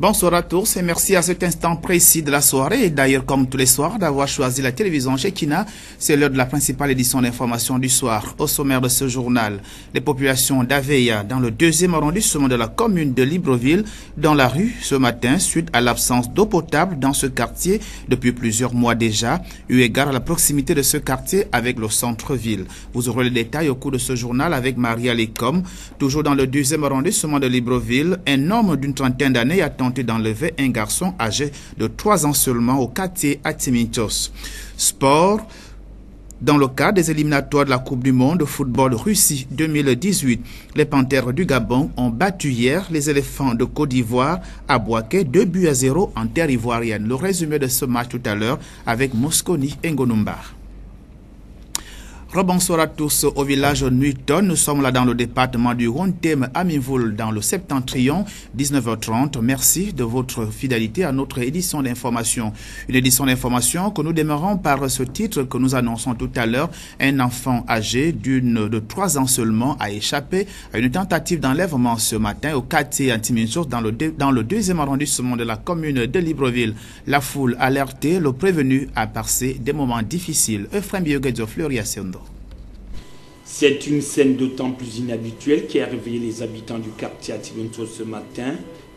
Bonsoir à tous et merci à cet instant précis de la soirée et d'ailleurs comme tous les soirs d'avoir choisi la télévision Chekina. C'est l'heure de la principale édition d'information du soir. Au sommaire de ce journal, les populations d'Aveya dans le 2e arrondissement de la commune de Libreville dans la rue ce matin suite à l'absence d'eau potable dans ce quartier depuis plusieurs mois déjà, eu égard à la proximité de ce quartier avec le centre-ville. Vous aurez les détails au cours de ce journal avec Maria Lecom. Toujours dans le 2e arrondissement de Libreville, un homme d'une trentaine d'années a tenté d'enlever un garçon âgé de 3 ans seulement au quartier Atimitos. Sport. Dans le cadre des éliminatoires de la Coupe du Monde de football Russie 2018, les Panthères du Gabon ont battu hier les éléphants de Côte d'Ivoire à Bouaké 2-0 en terre ivoirienne. Le résumé de ce match tout à l'heure avec Mosconi Ngonumba. Rebonsoir à tous au village Nuiton. Nous sommes là dans le département du Hontem à Mivoul dans le septentrion, 19h30. Merci de votre fidélité à notre édition d'information. Une édition d'information que nous démarrons par ce titre que nous annonçons tout à l'heure. Un enfant âgé de 3 ans seulement a échappé à une tentative d'enlèvement ce matin au quartier Antiminsos dans le 2e arrondissement de la commune de Libreville. La foule alertée, le prévenu a passé des moments difficiles. Euphrem Bioguedzo Floriasiondo. C'est une scène d'autant plus inhabituelle qui a réveillé les habitants du quartier Atimitos ce matin,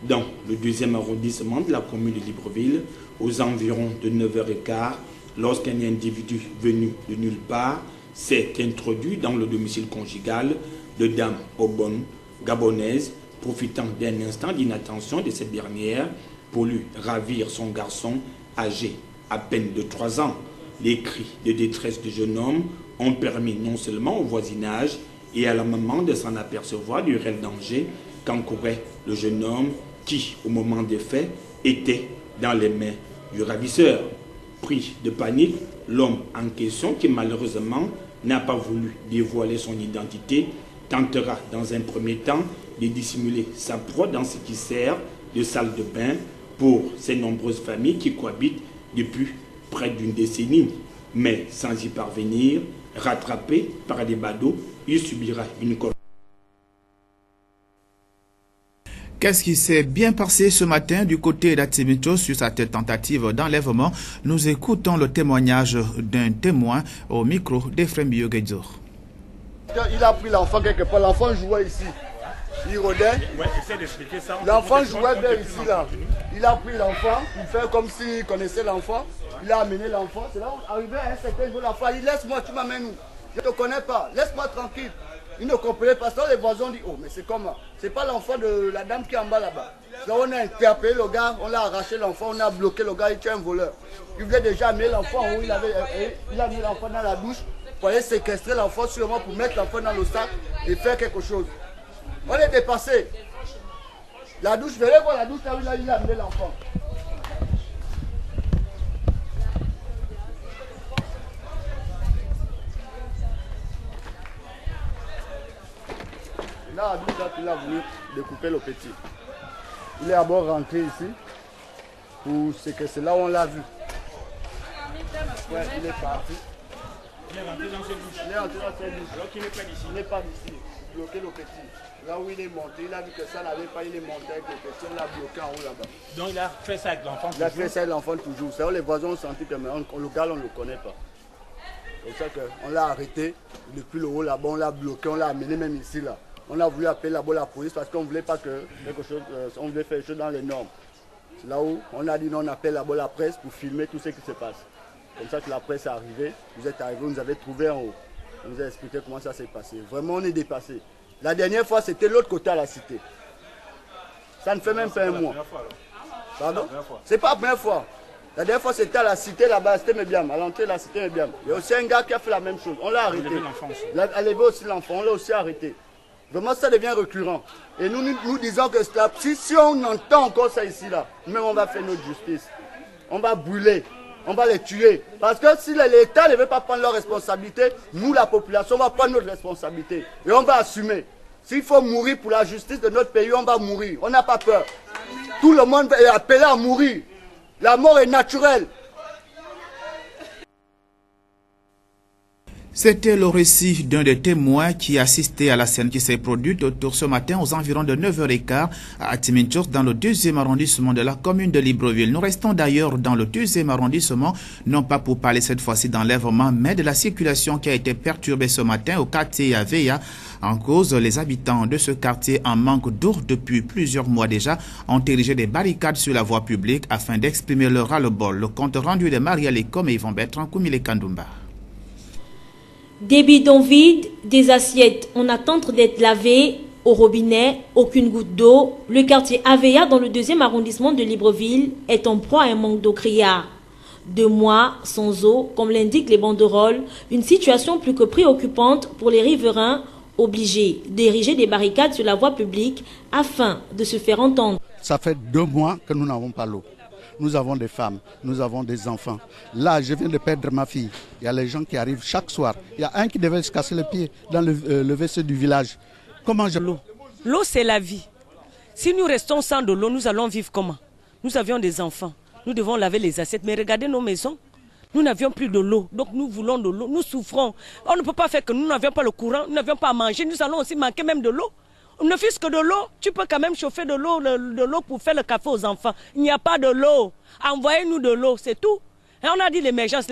dans le 2e arrondissement de la commune de Libreville, aux environs de 9h15, lorsqu'un individu venu de nulle part s'est introduit dans le domicile conjugal de Dame Obon, gabonaise, profitant d'un instant d'inattention de cette dernière pour lui ravir son garçon âgé à peine de 3 ans. Les cris de détresse du jeune homme ont permis non seulement au voisinage et à la maman de s'en apercevoir du réel danger qu'encourait le jeune homme qui, au moment des faits, était dans les mains du ravisseur. Pris de panique, l'homme en question, qui malheureusement n'a pas voulu dévoiler son identité, tentera dans un premier temps de dissimuler sa proie dans ce qui sert de salle de bain pour ces nombreuses familles qui cohabitent depuis près d'une décennie. Mais sans y parvenir, rattrapé par des badauds, il subira une correction. Qu'est-ce qui s'est bien passé ce matin du côté d'Atimitos sur cette tentative d'enlèvement? Nous écoutons le témoignage d'un témoin au micro d'Euphrem Bioguedzo. Il a pris l'enfant quelque part, l'enfant jouait ici. Il rôdait. Ouais, l'enfant jouait bien ici là. Il a pris l'enfant, il fait comme s'il connaissait l'enfant. Il a amené l'enfant. C'est là où arrivé à un certain niveau, l'enfant dit laisse-moi, tu m'amènes où? Je ne te connais pas, laisse-moi tranquille. Il ne comprenait pas ça. Les voisins disent oh mais c'est comment? C'est pas l'enfant de la dame qui est en bas là-bas. Là on a interpellé le gars, on l'a arraché l'enfant, on a bloqué le gars, il tue un voleur. Il voulait déjà amener l'enfant en haut, il a mis l'enfant dans la douche pour aller séquestrer l'enfant sûrement pour mettre l'enfant dans le sac et faire quelque chose. On est dépassé. La douche, venez voir la douche là où il a amené l'enfant. Là, la douche là, il a voulu découper le petit. Il est d'abord rentré ici pour séquestrer. Là où on l'a vu. Ouais, il est parti. Il est rentré dans cette douche. Il est rentré dans cette douche. Alors qu'il n'est pas d'ici. Il n'est pas d'ici. Bloqué le petit. Là où il est monté, il a vu que ça n'avait pas, il est monté avec le petit, on l'a bloqué en haut là-bas. Donc il a fait ça avec l'enfant toujours? Il a fait ça avec l'enfant toujours. C'est vrai, les voisins ont senti que le gars, on ne le connaît pas. C'est pour ça qu'on l'a arrêté, depuis le haut là-bas, on l'a bloqué, on l'a amené même ici là. On a voulu appeler là-bas la police parce qu'on ne voulait pas que quelque chose, on voulait faire des choses dans les normes. C'est là où on a dit non, on appelle là-bas la presse pour filmer tout ce qui se passe. Comme ça que la presse est arrivée, vous êtes arrivés, vous nous avez trouvé en haut. On nous a expliqué comment ça s'est passé. Vraiment, on est dépassé. La dernière fois, c'était l'autre côté à la cité. Ça ne fait même pas un mois. Pardon? C'est pas la première fois. La dernière fois, c'était à la cité là-bas, c'était Mébiam, à l'entrée de la cité Mébiam. Il y a aussi un gars qui a fait la même chose. On l'a arrêté. Il a levé aussi l'enfant, on l'a aussi arrêté. Vraiment, ça devient récurrent. Et nous disons que si on entend encore ça ici, là, même on va faire notre justice. On va brûler. On va les tuer. Parce que si l'État ne veut pas prendre leurs responsabilités, nous, la population, on va prendre notre responsabilité. Et on va assumer. S'il faut mourir pour la justice de notre pays, on va mourir. On n'a pas peur. Tout le monde est appelé à mourir. La mort est naturelle. C'était le récit d'un des témoins qui assistait à la scène qui s'est produite autour ce matin aux environs de 9h15 à Atiminchos dans le 2e arrondissement de la commune de Libreville. Nous restons d'ailleurs dans le 2e arrondissement, non pas pour parler cette fois-ci d'enlèvement, mais de la circulation qui a été perturbée ce matin au quartier Aveya. En cause, les habitants de ce quartier en manque d'eau depuis plusieurs mois déjà ont érigé des barricades sur la voie publique afin d'exprimer leur ras-le-bol. Le compte rendu de Maria Lekom et Yvan Bertrand Koumile Kandoumba. Des bidons vides, des assiettes en attente d'être lavées, au robinet, aucune goutte d'eau. Le quartier Aveya dans le 2e arrondissement de Libreville est en proie à un manque d'eau criard. 2 mois sans eau, comme l'indiquent les banderoles, une situation plus que préoccupante pour les riverains obligés d'ériger des barricades sur la voie publique afin de se faire entendre. Ça fait 2 mois que nous n'avons pas l'eau. Nous avons des femmes, nous avons des enfants. Là, je viens de perdre ma fille. Il y a les gens qui arrivent chaque soir. Il y a un qui devait se casser le pied dans le WC du village. Comment je... L'eau, c'est la vie. Si nous restons sans de l'eau, nous allons vivre comment? Nous avions des enfants. Nous devons laver les assiettes. Mais regardez nos maisons. Nous n'avions plus de l'eau. Donc nous voulons de l'eau. Nous souffrons. On ne peut pas faire que nous n'avions pas le courant, nous n'avions pas à manger. Nous allons aussi manquer même de l'eau. Ne fût-ce que de l'eau, tu peux quand même chauffer de l'eau pour faire le café aux enfants. Il n'y a pas de l'eau. Envoyez-nous de l'eau, c'est tout. Et on a dit l'émergence.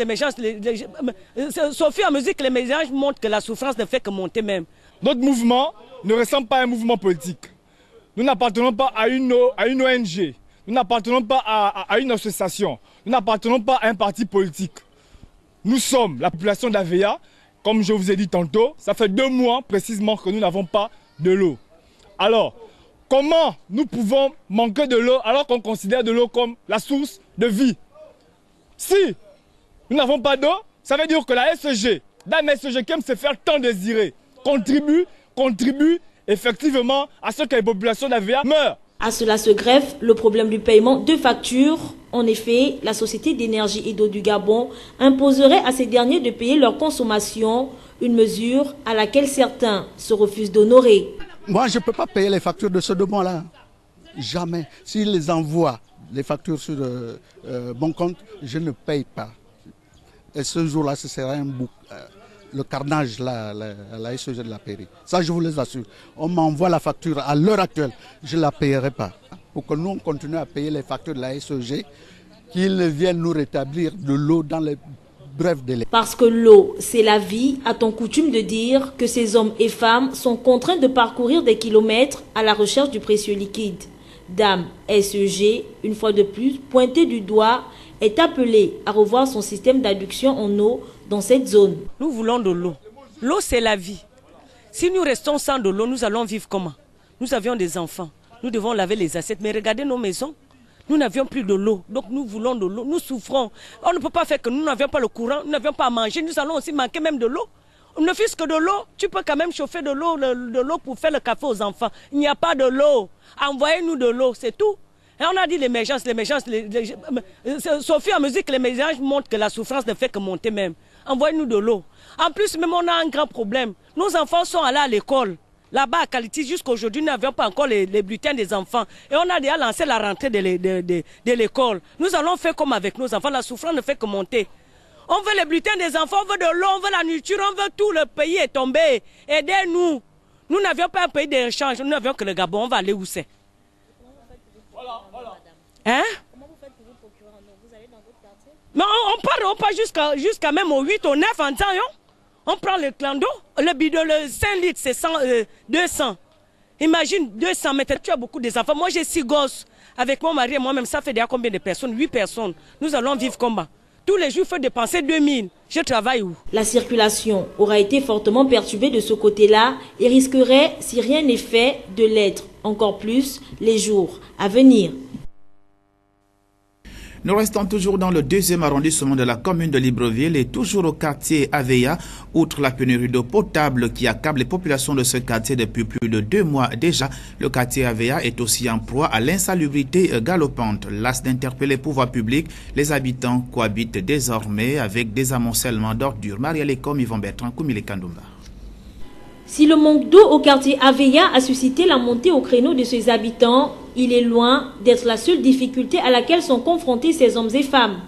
Sophie en musique, l'émergence montre que la souffrance ne fait que monter même. Notre mouvement ne ressemble pas à un mouvement politique. Nous n'appartenons pas à une ONG. Nous n'appartenons pas à une association. Nous n'appartenons pas à un parti politique. Nous sommes la population d'Aveya. Comme je vous ai dit tantôt, ça fait 2 mois précisément que nous n'avons pas de l'eau. Alors, comment nous pouvons manquer de l'eau alors qu'on considère de l'eau comme la source de vie? Si nous n'avons pas d'eau, ça veut dire que la SEG, dame SEG qui aime se faire tant désirer, contribue effectivement à ce que les populations d'Aveya meurent. À cela se greffe le problème du paiement de factures. En effet, la Société d'énergie et d'eau du Gabon imposerait à ces derniers de payer leur consommation, une mesure à laquelle certains se refusent d'honorer. Moi, je ne peux pas payer les factures de ce 2 mois-là. Jamais. S'ils les envoient, les factures sur bon compte, je ne paye pas. Et ce jour-là, ce sera le carnage à la SEG de la pairie. Ça, je vous les assure. On m'envoie la facture à l'heure actuelle, je ne la payerai pas. Pour que nous, on continue à payer les factures de la SEG, qu'ils viennent nous rétablir de l'eau dans les brefs délais. Parce que l'eau, c'est la vie, a-t-on coutume de dire que ces hommes et femmes sont contraints de parcourir des kilomètres à la recherche du précieux liquide. Dame SEG, une fois de plus, pointée du doigt, est appelée à revoir son système d'adduction en eau dans cette zone. Nous voulons de l'eau. L'eau, c'est la vie. Si nous restons sans de l'eau, nous allons vivre comment? Nous avions des enfants. Nous devons laver les assiettes. Mais regardez nos maisons. Nous n'avions plus de l'eau. Donc nous voulons de l'eau. Nous souffrons. On ne peut pas faire que nous n'avions pas le courant, nous n'avions pas à manger. Nous allons aussi manquer même de l'eau. Ne fût-ce que de l'eau, tu peux quand même chauffer de l'eau pour faire le café aux enfants. Il n'y a pas de l'eau. Envoyez-nous de l'eau, c'est tout. Et on a dit l'émergence. Sophie en musique, l'émergence montre que la souffrance ne fait que monter même. Envoyez-nous de l'eau. En plus, même on a un grand problème. Nos enfants sont allés à l'école. Là-bas à Qualité, jusqu'à aujourd'hui, nous n'avions pas encore les bulletins des enfants. Et on a déjà lancé la rentrée de l'école. Nous allons faire comme avec nos enfants. La souffrance ne fait que monter. On veut les bulletins des enfants, on veut de l'eau, on veut la nourriture, on veut tout. Le pays est tombé. Aidez-nous. Nous n'avions pas un pays d'échange. Nous n'avions que le Gabon. On va aller où c'est? Hein? Comment vous faites pour vous procurer un eau? Vous allez dans votre quartier? Mais on part jusqu'à même au 8, au 9 en temps. On prend le clan d'eau, le bidon, le 5 litres, c'est 200. Imagine 200 mètres, tu as beaucoup des enfants. Moi j'ai 6 gosses. Avec mon mari et moi-même, ça fait déjà combien de personnes? 8 personnes. Nous allons vivre comment? Tous les jours, il faut dépenser 2000. Je travaille où? La circulation aura été fortement perturbée de ce côté-là et risquerait, si rien n'est fait, de l'être encore plus les jours à venir. Nous restons toujours dans le 2e arrondissement de la commune de Libreville et toujours au quartier Aveya. Outre la pénurie d'eau potable qui accable les populations de ce quartier depuis plus de 2 mois déjà, le quartier Aveya est aussi en proie à l'insalubrité galopante. Las d'interpeller les pouvoirs publics, les habitants cohabitent désormais avec des amoncellements d'ordures. Maria Lekom, Yvan Bertrand Koumile Kandoumba. Si le manque d'eau au quartier Aveya a suscité la montée au créneau de ses habitants, il est loin d'être la seule difficulté à laquelle sont confrontés ces hommes et femmes.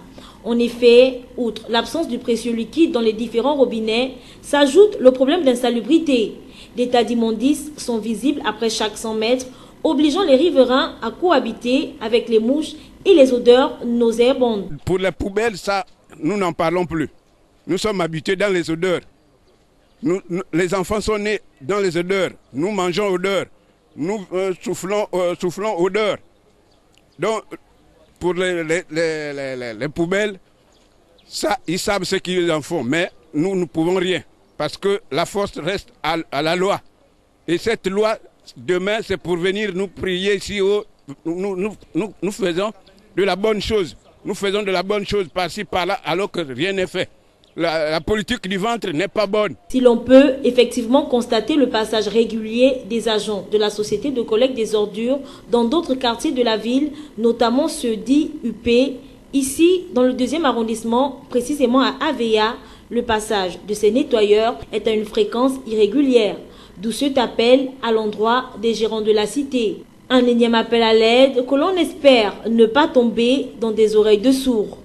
En effet, outre l'absence du précieux liquide dans les différents robinets, s'ajoute le problème d'insalubrité. Des tas d'immondices sont visibles après chaque 100 mètres, obligeant les riverains à cohabiter avec les mouches et les odeurs nauséabondes. Pour les poubelles, ça, nous n'en parlons plus. Nous sommes habitués dans les odeurs. Les enfants sont nés dans les odeurs. Nous mangeons odeur. Nous soufflons odeur. Donc, pour les poubelles, ça, ils savent ce qu'ils en font. Mais nous ne pouvons rien. Parce que la force reste à la loi. Et cette loi, demain, c'est pour venir nous prier ici. Nous faisons de la bonne chose. Nous faisons de la bonne chose par-ci, par-là, alors que rien n'est fait. La politique du ventre n'est pas bonne. Si l'on peut effectivement constater le passage régulier des agents de la société de collecte des ordures dans d'autres quartiers de la ville, notamment ceux dits UP, ici, dans le 2e arrondissement, précisément à Aveya, le passage de ces nettoyeurs est à une fréquence irrégulière, d'où cet appel à l'endroit des gérants de la cité. Un énième appel à l'aide que l'on espère ne pas tomber dans des oreilles de sourds.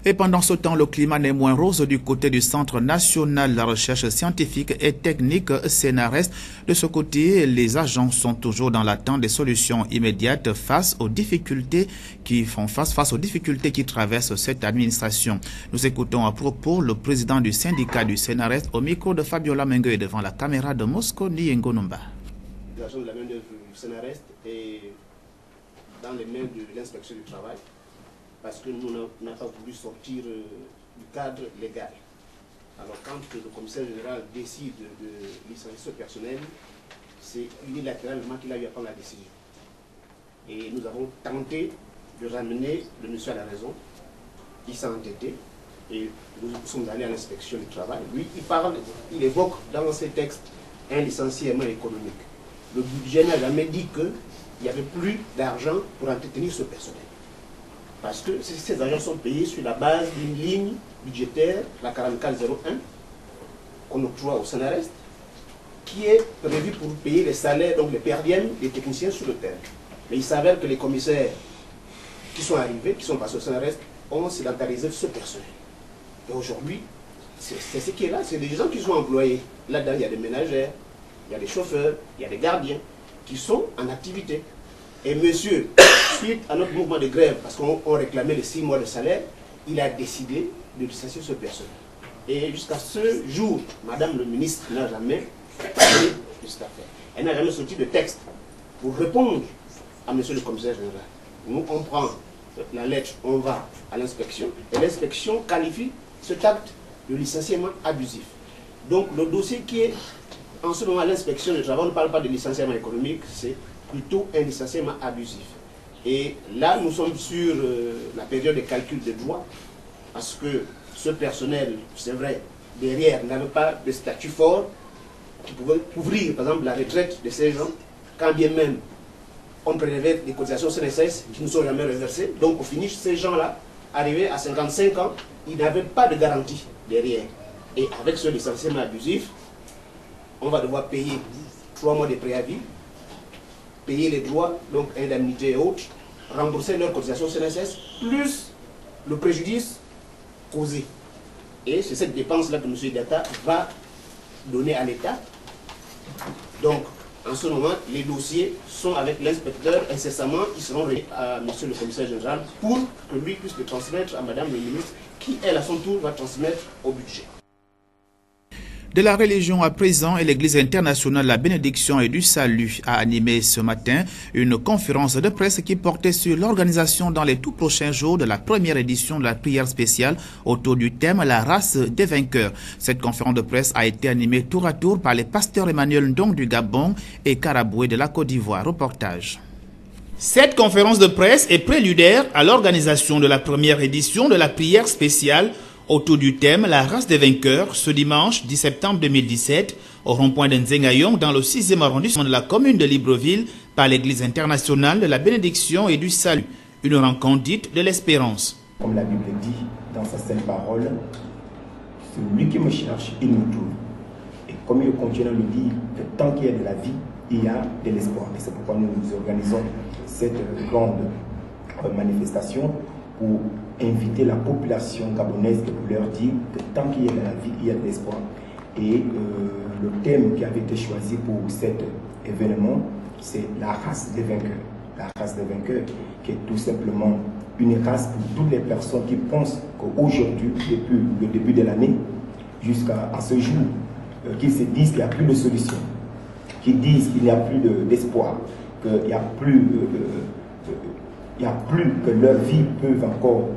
Et pendant ce temps, le climat n'est moins rose du côté du Centre national de la recherche scientifique et technique CNRS. De ce côté, les agents sont toujours dans l'attente des solutions immédiates face aux difficultés qui traversent cette administration. Nous écoutons à propos le président du syndicat du CNRS au micro de Fabiola Mengue devant la caméra de Moscou Niengonomba. L'agent de la main-d'œuvre du CNRS est dans les mains de l'inspection du travail, parce que nous n'avons pas voulu sortir du cadre légal. Alors quand le commissaire général décide de licencier ce personnel, c'est unilatéralement qu'il a eu à prendre la décision. Et nous avons tenté de ramener le monsieur à la raison. Il s'est entêté et nous sommes allés à l'inspection du travail. Lui, il évoque dans ses textes un licenciement économique. Le budget n'a jamais dit qu'il n'y avait plus d'argent pour entretenir ce personnel. Parce que ces agents sont payés sur la base d'une ligne budgétaire, la 4401, qu'on octroie au CNRS, qui est prévue pour payer les salaires, donc les perdièmes des techniciens sur le terrain. Mais il s'avère que les commissaires qui sont arrivés, qui sont passés au CNRS, ont sédentarisé ce personnel. Et aujourd'hui, c'est ce qui est là, c'est des gens qui sont employés. Là-dedans, il y a des ménagères, il y a des chauffeurs, il y a des gardiens qui sont en activité. Et monsieur, suite à notre mouvement de grève, parce qu'on réclamait les 6 mois de salaire, il a décidé de licencier ce personnel. Et jusqu'à ce jour, madame le ministre n'a jamais parlé de cette affaire. Elle n'a jamais sorti de texte pour répondre à monsieur le commissaire général. Nous, on prend la lettre, on va à l'inspection, et l'inspection qualifie cet acte de licenciement abusif. Donc le dossier qui est en ce moment à l'inspection du travail, on ne parle pas de licenciement économique, c'est plutôt un licenciement abusif. Et là, nous sommes sur la période de calcul des droits, parce que ce personnel, c'est vrai, derrière, n'avait pas de statut fort qui pouvait couvrir, par exemple, la retraite de ces gens, quand bien même on prélevait des cotisations CNSS qui ne sont jamais reversées. Donc, au finish, ces gens-là, arrivés à 55 ans, ils n'avaient pas de garantie derrière. Et avec ce licenciement abusif, on va devoir payer 3 mois de préavis, payer les droits, donc indemnités et autres, rembourser leurs cotisations CNSS, plus le préjudice causé. Et c'est cette dépense-là que M. Diatta va donner à l'État. Donc, en ce moment, les dossiers sont avec l'inspecteur incessamment, ils seront remis à M. le commissaire général pour que lui puisse les transmettre à Mme le ministre, qui, elle, à son tour, va transmettre au budget. De la religion à présent, et l'Église internationale de la bénédiction et du salut a animé ce matin une conférence de presse qui portait sur l'organisation dans les tout prochains jours de la première édition de la prière spéciale autour du thème « La race des vainqueurs ». Cette conférence de presse a été animée tour à tour par les pasteurs Emmanuel Ndong du Gabon et Karaboué de la Côte d'Ivoire. Reportage. Cette conférence de presse est préludaire à l'organisation de la première édition de la prière spéciale autour du thème « La race des vainqueurs » ce dimanche 10 septembre 2017 au rond-point d'Nzengayong dans le 6e arrondissement de la commune de Libreville par l'Église internationale de la bénédiction et du salut. Une rencontre dite de l'espérance. Comme la Bible dit dans sa sainte parole, celui qui me cherche, il me trouve. Et comme il continue à le dire, que tant qu'il y a de la vie, il y a de l'espoir. Et c'est pourquoi nous organisons cette grande manifestation pour inviter la population gabonaise et pour leur dire que tant qu'il y a de la vie, il y a de l'espoir. Et le thème qui avait été choisi pour cet événement, c'est la race des vainqueurs. La race des vainqueurs, qui est tout simplement une race pour toutes les personnes qui pensent qu'aujourd'hui, depuis le début de l'année, jusqu'à ce jour, qu'ils se disent qu'il n'y a plus de solution, qu'ils disent qu'il n'y a plus d'espoir, qu'il n'y a plus que leur vie peut encore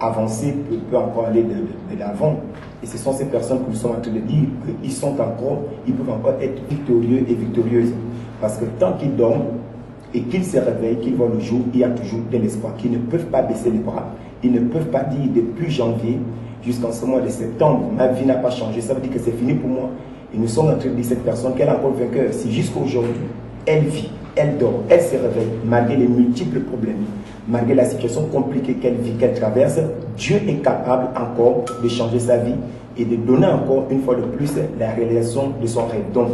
avancer, peut encore aller de l'avant. Et ce sont ces personnes que nous sommes en train de dire qu'ils peuvent encore être victorieux et victorieuses. Parce que tant qu'ils dorment et qu'ils se réveillent, qu'ils voient le jour, il y a toujours de l'espoir, qu'ils ne peuvent pas baisser les bras. Ils ne peuvent pas dire depuis janvier jusqu'en ce mois de septembre, ma vie n'a pas changé, ça veut dire que c'est fini pour moi. Et nous sommes en train de dire cette personne qu'elle est encore vainqueur. Si jusqu'à aujourd'hui, elle vit, elle dort, elle se réveille, malgré les multiples problèmes, malgré la situation compliquée qu'elle vit, qu'elle traverse, Dieu est capable encore de changer sa vie et de donner encore une fois de plus la réalisation de son rêve. Donc,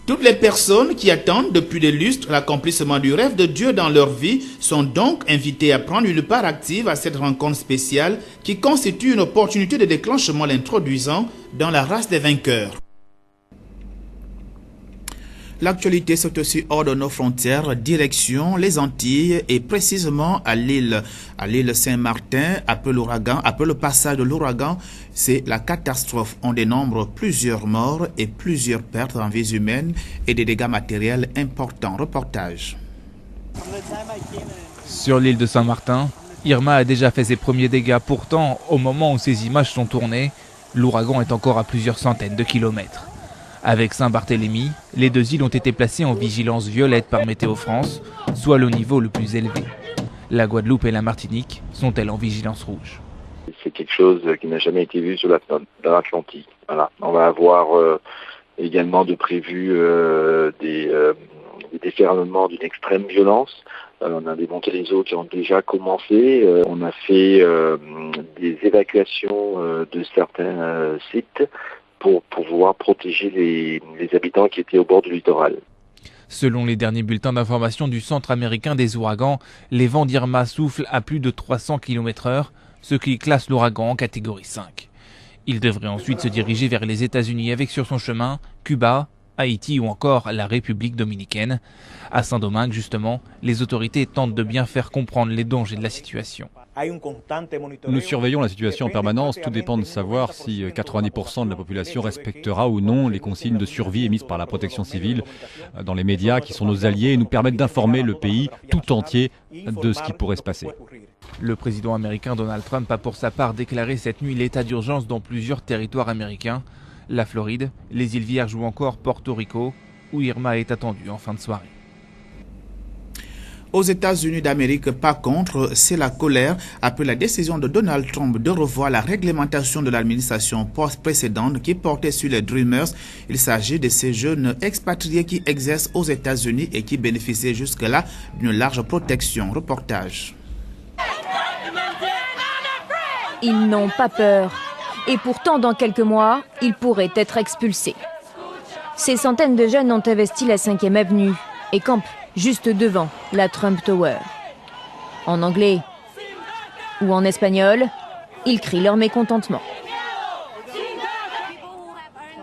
toutes les personnes qui attendent depuis des lustres l'accomplissement du rêve de Dieu dans leur vie sont donc invitées à prendre une part active à cette rencontre spéciale qui constitue une opportunité de déclenchement l'introduisant dans la race des vainqueurs. L'actualité c'est aussi hors de nos frontières, direction les Antilles et précisément à l'île Saint-Martin. Après l'ouragan, après le passage de l'ouragan, c'est la catastrophe. On dénombre plusieurs morts et plusieurs pertes en vies humaines et des dégâts matériels importants. Reportage. Sur l'île de Saint-Martin, Irma a déjà fait ses premiers dégâts. Pourtant, au moment où ces images sont tournées, l'ouragan est encore à plusieurs centaines de kilomètres. Avec Saint-Barthélemy, les deux îles ont été placées en vigilance violette par Météo France, soit le niveau le plus élevé. La Guadeloupe et la Martinique sont-elles en vigilance rouge? C'est quelque chose qui n'a jamais été vu dans l'Atlantique. Voilà. On va avoir également de prévu des déferlements d'une extrême violence. On a des montées des eaux qui ont déjà commencé. On a fait des évacuations de certains sites pour pouvoir protéger les habitants qui étaient au bord du littoral. Selon les derniers bulletins d'information du Centre américain des ouragans, les vents d'Irma soufflent à plus de 300 km/h, ce qui classe l'ouragan en catégorie 5. Il devrait ensuite se diriger vers les États-Unis avec sur son chemin Cuba, Haïti ou encore la République dominicaine. À Saint-Domingue, justement, les autorités tentent de bien faire comprendre les dangers de la situation. Nous surveillons la situation en permanence. Tout dépend de savoir si 90% de la population respectera ou non les consignes de survie émises par la protection civile dans les médias qui sont nos alliés et nous permettent d'informer le pays tout entier de ce qui pourrait se passer. Le président américain Donald Trump a pour sa part déclaré cette nuit l'état d'urgence dans plusieurs territoires américains. La Floride, les îles Vierges ou encore Porto Rico, où Irma est attendue en fin de soirée. Aux États-Unis d'Amérique, par contre, c'est la colère après la décision de Donald Trump de revoir la réglementation de l'administration précédente qui portait sur les Dreamers. Il s'agit de ces jeunes expatriés qui exercent aux États-Unis et qui bénéficiaient jusque-là d'une large protection. Reportage. Ils n'ont pas peur. Et pourtant, dans quelques mois, ils pourraient être expulsés. Ces centaines de jeunes ont investi la 5e avenue et campent juste devant la Trump Tower. En anglais ou en espagnol, ils crient leur mécontentement.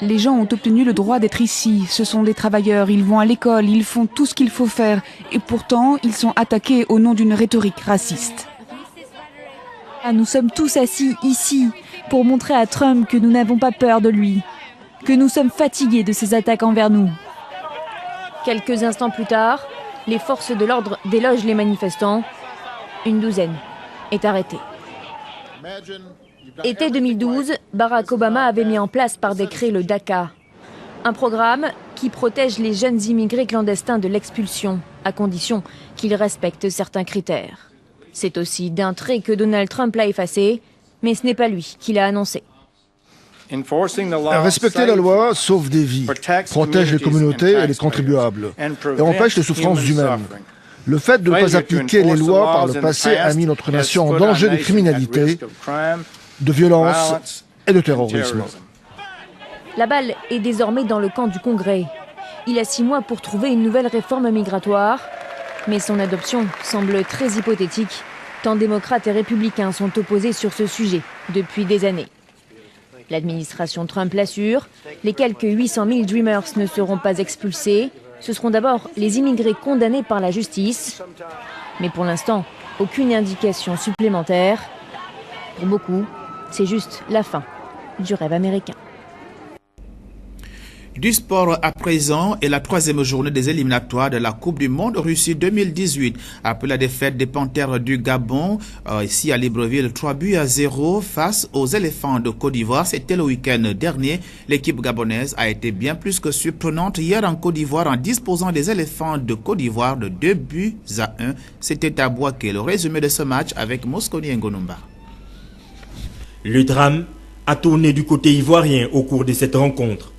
Les gens ont obtenu le droit d'être ici. Ce sont des travailleurs, ils vont à l'école, ils font tout ce qu'il faut faire. Et pourtant, ils sont attaqués au nom d'une rhétorique raciste. Nous sommes tous assis ici pour montrer à Trump que nous n'avons pas peur de lui, que nous sommes fatigués de ces attaques envers nous. Quelques instants plus tard, les forces de l'ordre délogent les manifestants. Une douzaine est arrêtée. Été 2012, Barack Obama avait mis en place par décret le DACA, un programme qui protège les jeunes immigrés clandestins de l'expulsion, à condition qu'ils respectent certains critères. C'est aussi d'un trait que Donald Trump l'a effacé, mais ce n'est pas lui qui l'a annoncé. Respecter la loi sauve des vies, protège les communautés et les contribuables, et empêche les souffrances humaines. Le fait de ne pas appliquer les lois par le passé a mis notre nation en danger de criminalité, de violence et de terrorisme. La balle est désormais dans le camp du Congrès. Il a 6 mois pour trouver une nouvelle réforme migratoire, mais son adoption semble très hypothétique tant démocrates et républicains sont opposés sur ce sujet depuis des années. L'administration Trump l'assure, les quelques 800 000 Dreamers ne seront pas expulsés. Ce seront d'abord les immigrés condamnés par la justice. Mais pour l'instant, aucune indication supplémentaire. Pour beaucoup, c'est juste la fin du rêve américain. Du sport à présent et la troisième journée des éliminatoires de la Coupe du Monde Russie 2018. Après la défaite des Panthères du Gabon, ici à Libreville, 3-0 face aux éléphants de Côte d'Ivoire. C'était le week-end dernier. L'équipe gabonaise a été bien plus que surprenante hier en Côte d'Ivoire en disposant des éléphants de Côte d'Ivoire de 2-1. C'était à Bouaké. Le résumé de ce match avec Mosconi Ngonumba. Le drame a tourné du côté ivoirien au cours de cette rencontre.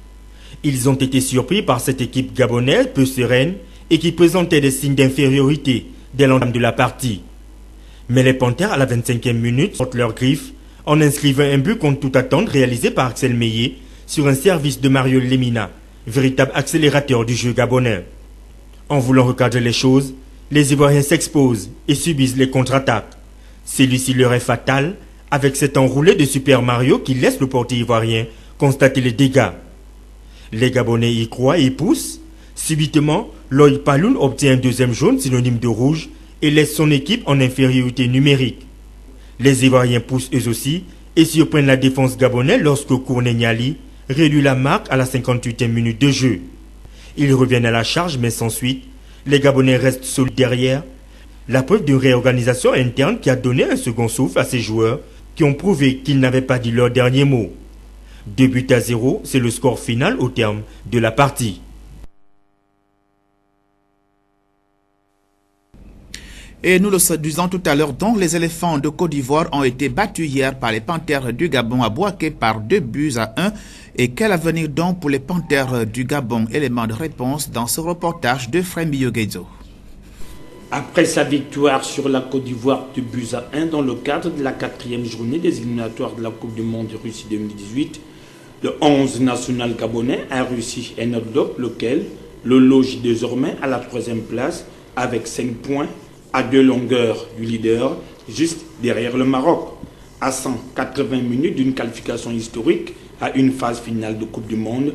Ils ont été surpris par cette équipe gabonaise peu sereine et qui présentait des signes d'infériorité dès l'entame de la partie. Mais les Panthères, à la 25e minute, sortent leurs griffes en inscrivant un but contre toute attente réalisé par Axel Meillet sur un service de Mario Lemina, véritable accélérateur du jeu gabonais. En voulant recadrer les choses, les Ivoiriens s'exposent et subissent les contre-attaques. Celui-ci leur est fatal avec cet enroulé de Super Mario qui laisse le portier ivoirien constater les dégâts. Les Gabonais y croient et poussent. Subitement, Loïc Paloun obtient un deuxième jaune synonyme de rouge et laisse son équipe en infériorité numérique. Les Ivoiriens poussent eux aussi et surprennent la défense gabonaise lorsque Kourné Niali réduit la marque à la 58e minute de jeu. Ils reviennent à la charge mais sans suite. Les Gabonais restent solides derrière. La preuve d'une réorganisation interne qui a donné un second souffle à ces joueurs qui ont prouvé qu'ils n'avaient pas dit leur dernier mot. 2-0, c'est le score final au terme de la partie. Et nous le disons tout à l'heure, donc les éléphants de Côte d'Ivoire ont été battus hier par les Panthères du Gabon à Bouaké par 2-1. Et quel avenir donc pour les Panthères du Gabon? Élément de réponse dans ce reportage de Frémi Yoguezo. Après sa victoire sur la Côte d'Ivoire 2-1 dans le cadre de la 4e journée des éliminatoires de la Coupe du Monde de Russie 2018, le 11 national gabonais a réussi un knock-up, lequel le loge désormais à la 3e place avec 5 points à 2 longueurs du leader, juste derrière le Maroc. À 180 minutes d'une qualification historique à une phase finale de Coupe du Monde,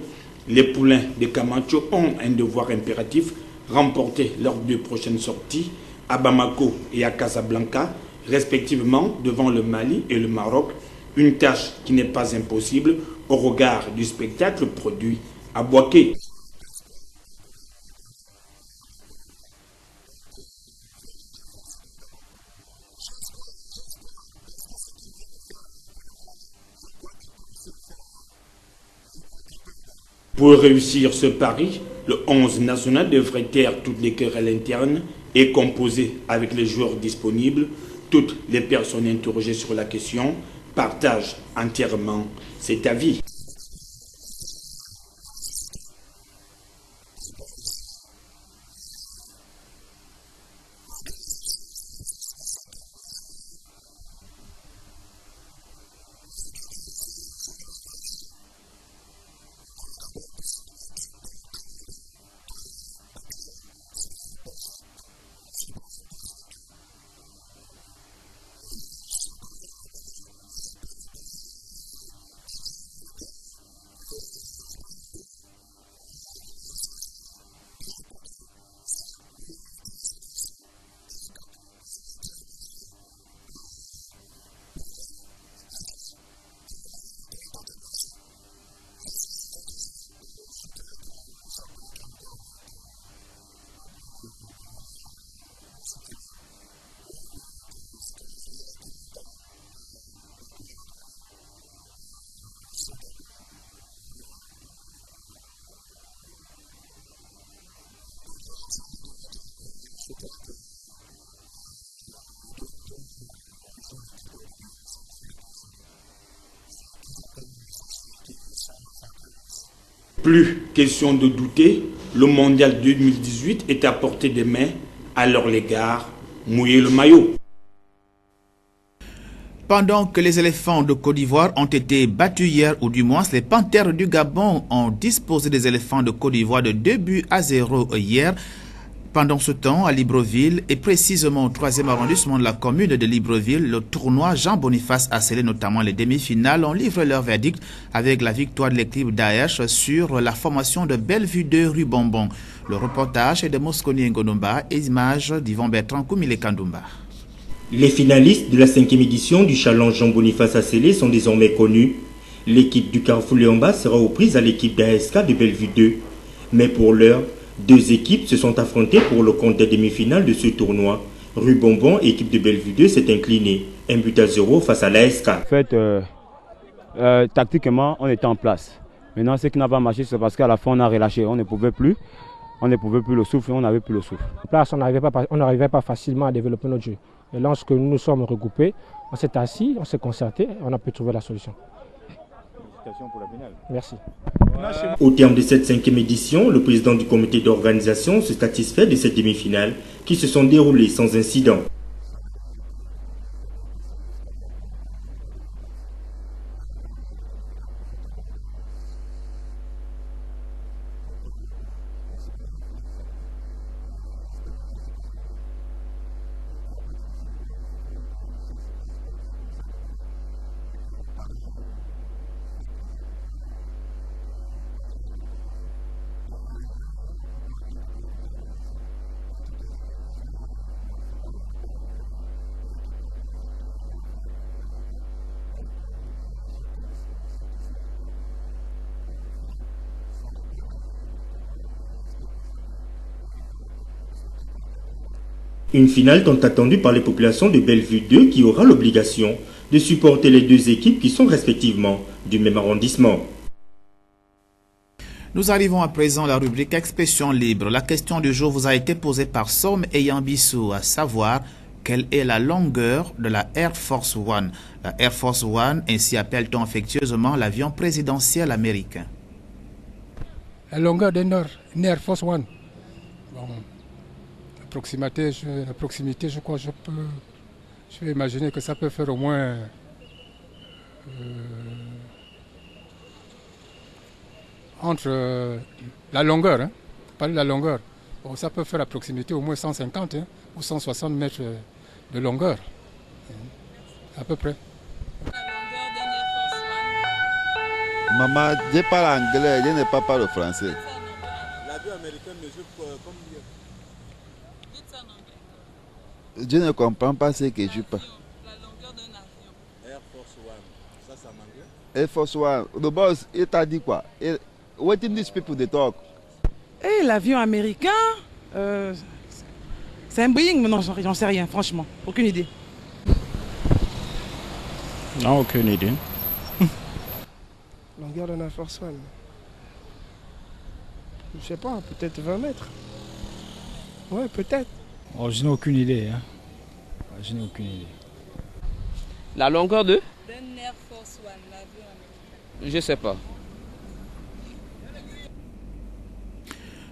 les poulains de Camacho ont un devoir impératif: remporter leurs 2 prochaines sorties à Bamako et à Casablanca, respectivement devant le Mali et le Maroc, une tâche qui n'est pas impossible au regard du spectacle produit à Bouaké. Pour réussir ce pari, le 11 national devrait taire toutes les querelles internes et composer avec les joueurs disponibles. Toutes les personnes interrogées sur la question partagent entièrement cet avis. Plus question de douter, le mondial 2018 est à portée de main. À leur égard, mouillez le maillot. Pendant que les éléphants de Côte d'Ivoire ont été battus hier, ou du moins les Panthères du Gabon ont disposé des éléphants de Côte d'Ivoire de 2-0 hier. Pendant ce temps, à Libreville, et précisément au 3e arrondissement de la commune de Libreville, le tournoi Jean-Boniface a scellé notamment les demi-finales. On livre leur verdict avec la victoire de l'équipe Daesh sur la formation de Bellevue 2 rue Bonbon. Le reportage est de Mosconi Ngonomba et images d'Yvon Bertrand Koumile Kandoumba. Les finalistes de la 5e édition du challenge Jean-Boniface à scellé sont désormais connus. L'équipe du Carrefour Léomba sera aux prises à l'équipe d'ASK de Bellevue 2. Mais pour l'heure, 2 équipes se sont affrontées pour le compte des demi-finales de ce tournoi. Rue Bonbon, équipe de Bellevue 2, s'est inclinée. 1-0 face à l'ASK. En fait, tactiquement, on était en place. Maintenant, ce qui n'a pas marché, c'est parce qu'à la fin, on a relâché. On ne pouvait plus. On ne pouvait plus le souffle, on n'avait plus le souffle. En place, on n'arrivait pas facilement à développer notre jeu. Et lorsque nous nous sommes regroupés, on s'est assis, on s'est concerté, on a pu trouver la solution. Pour la finale. Merci. Au terme de cette 5e édition, le président du comité d'organisation se satisfait de cette demi-finale qui se sont déroulées sans incident. Une finale tant attendue par les populations de Bellevue 2 qui aura l'obligation de supporter les 2 équipes qui sont respectivement du même arrondissement. Nous arrivons à présent à la rubrique Expression libre. La question du jour vous a été posée par Somme Ayant Bissou, à savoir quelle est la longueur de la Air Force One. La Air Force One, ainsi appelle-t-on affectueusement l'avion présidentiel américain. La longueur d'une Air Force One. Bon. La proximité, je crois, je vais imaginer que ça peut faire au moins entre la longueur, hein, pas de la longueur. Bon, ça peut faire à proximité au moins 150 ou 160 mètres de longueur, à peu près. Maman, je parle anglais, je ne parle pas le français. L'avion américain mesure combien? Je ne comprends pas ce que je parle. La longueur d'un avion. Air Force One. Ça, c'est en anglais? Air Force One. The boss, il t'a dit quoi? What in these people they talk? Et l'avion américain, c'est un Boeing, mais non, j'en sais rien, franchement. Aucune idée. Non, aucune idée. Longueur d'un Air Force One. Je sais pas, peut-être 20 mètres. Ouais, peut-être. Oh, je n'ai aucune idée. Hein. Je n'ai aucune idée. La longueur de D'un Air Force One, l'avion américain. Je sais pas.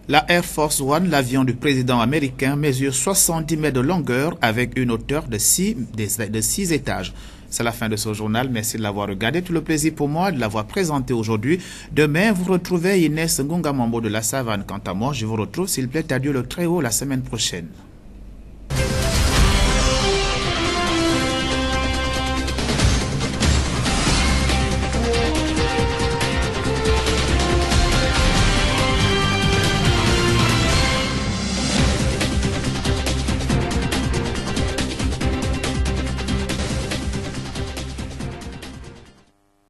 La Air Force One, l'avion du président américain, mesure 70 mètres de longueur avec une hauteur de 6 étages. C'est la fin de ce journal. Merci de l'avoir regardé. Tout le plaisir pour moi de l'avoir présenté aujourd'hui. Demain, vous retrouvez Inès Ngungamambo de la Savane. Quant à moi, je vous retrouve, s'il plaît à Dieu le Très-Haut, la semaine prochaine.